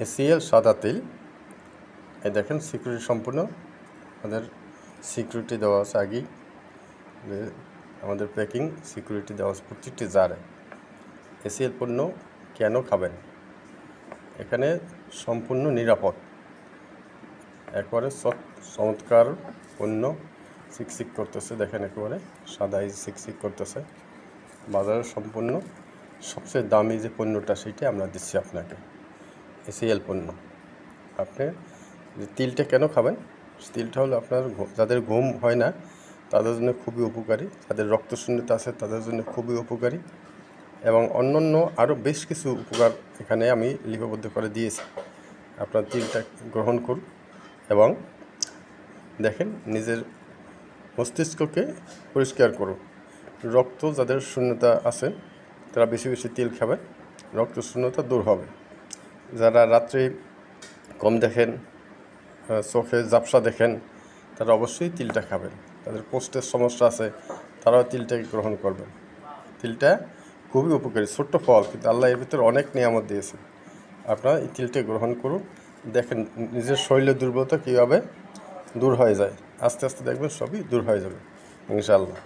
ACL সাদা তিল। এই দেখেন সিকিউরিটি সম্পূর্ণ আমাদের সিকিউরিটি দেওয়া আছে আগেই, আমাদের প্যাকিং সিকিউরিটি দেওয়া আছে প্রত্যেকটি জারে। এসিএল পণ্য কেন খাবেন? এখানে সম্পূর্ণ নিরাপদ, একেবারে চমৎকার পণ্য, সিকসিক করতেছে। দেখেন একেবারে সাদাই সিকসিক করতেছে। বাজারের সম্পূর্ণ সবচেয়ে দামি যে পণ্যটা সেটা আমরা দিচ্ছি আপনাকে, এসিএল পণ্য। আপনি যে তিলটা কেন খাবেন? তিলটা হলো আপনার যাদের ঘুম হয় না তাদের জন্য খুবই উপকারী, যাদের রক্তশূন্যতা আছে তাদের জন্য খুবই উপকারী, এবং অন্যান্য আরও বেশ কিছু উপকার এখানে আমি লিপিবদ্ধ করে দিয়েছি। আপনার তিলটা গ্রহণ করুন এবং দেখেন নিজের মস্তিষ্ককে পরিষ্কার করুন। রক্ত যাদের শূন্যতা আছে তারা বেশি বেশি তিল খাবেন, রক্ত শূন্যতা দূর হবে। যারা রাত্রে কম দেখেন, চোখে ঝাপসা দেখেন, তারা অবশ্যই তিলটা খাবেন। তাদের পোস্টের সমস্যা আছে তারাও তিলটাকে গ্রহণ করবেন। তিলটা খুবই উপকারী, ছোট্ট ফল, কিন্তু আল্লাহ এর ভিতরে অনেক নিয়ামত দিয়েছে। আপনারা এই তিলটা গ্রহণ করুন, দেখেন নিজের শরীরের দুর্বলতা কীভাবে দূর হয়ে যায়। আস্তে আস্তে দেখবেন সবই দূর হয়ে যাবে ইনশাআল্লাহ।